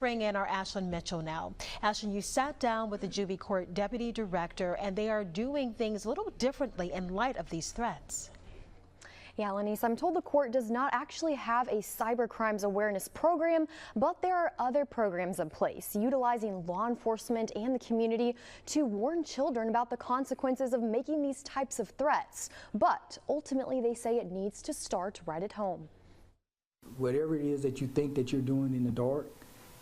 Bring in our Ashlyn Mitchell now. Ashlyn, you sat down with the Juvie Court Deputy Director, and they are doing things a little differently in light of these threats. Yeah, Lenise, I'm told the court does not actually have a cyber crimes awareness program, but there are other programs in place utilizing law enforcement and the community to warn children about the consequences of making these types of threats. But ultimately, they say it needs to start right at home. Whatever it is that you think that you're doing in the dark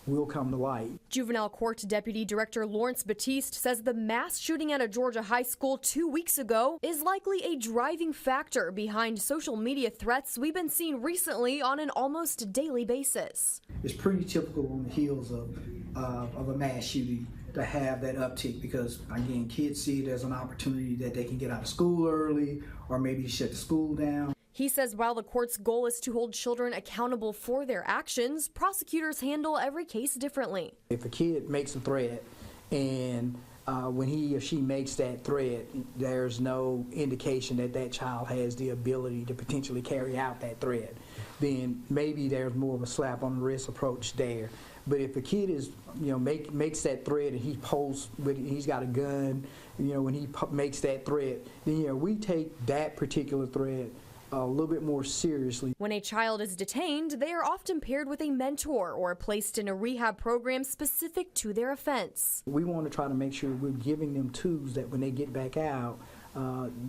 will come to light. Juvenile Court Deputy Director Lawrence Batiste says the mass shooting at a Georgia high school 2 weeks ago is likely a driving factor behind social media threats we've been seeing recently on an almost daily basis. It's pretty typical on the heels of a mass shooting to have that uptick because, again, kids see it as an opportunity that they can get out of school early or maybe shut the school down. He says while the court's goal is to hold children accountable for their actions, prosecutors handle every case differently. If a kid makes a threat and when he or she makes that threat, there's no indication that that child has the ability to potentially carry out that threat, then maybe there's more of a slap on the wrist approach there. But if a kid is, makes that threat and he's got a gun, when he makes that threat, then we take that particular threat a little bit more seriously. When a child is detained, they are often paired with a mentor or placed in a rehab program specific to their offense. We want to try to make sure we're giving them tools that when they get back out,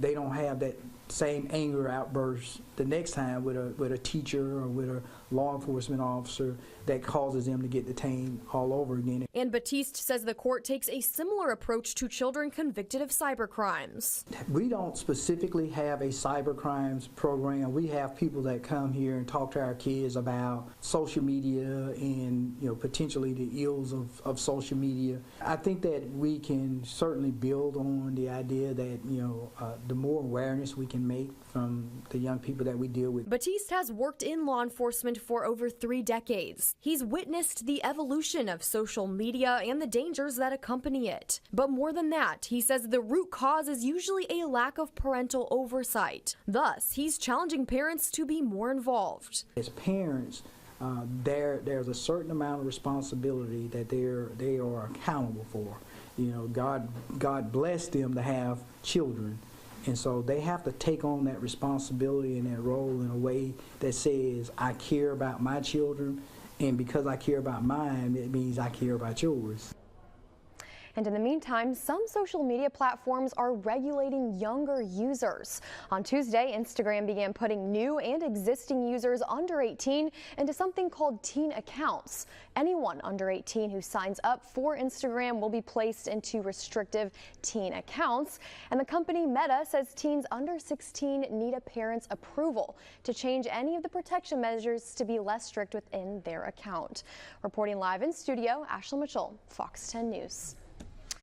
they don't have that same anger outburst the next time with a teacher or with a law enforcement officer that causes them to get detained all over again. And Batiste says the court takes a similar approach to children convicted of cyber crimes. We don't specifically have a cyber crimes program. We have people that come here and talk to our kids about social media and potentially the ills of social media. I think that we can certainly build on the idea that the more awareness we can make from the young people that we deal with. Batiste has worked in law enforcement for over 3 decades. He's witnessed the evolution of social media and the dangers that accompany it. But more than that, he says the root cause is usually a lack of parental oversight. Thus, he's challenging parents to be more involved. As parents, there's a certain amount of responsibility that they are accountable for. God blessed them to have children. And so they have to take on that responsibility and that role in a way that says, I care about my children, and because I care about mine, it means I care about yours. And in the meantime, some social media platforms are regulating younger users. On Tuesday, Instagram began putting new and existing users under 18 into something called teen accounts. Anyone under 18 who signs up for Instagram will be placed into restrictive teen accounts. And the company Meta says teens under 16 need a parent's approval to change any of the protection measures to be less strict within their account. Reporting live in studio, Ashlyn Mitchell, Fox 10 News.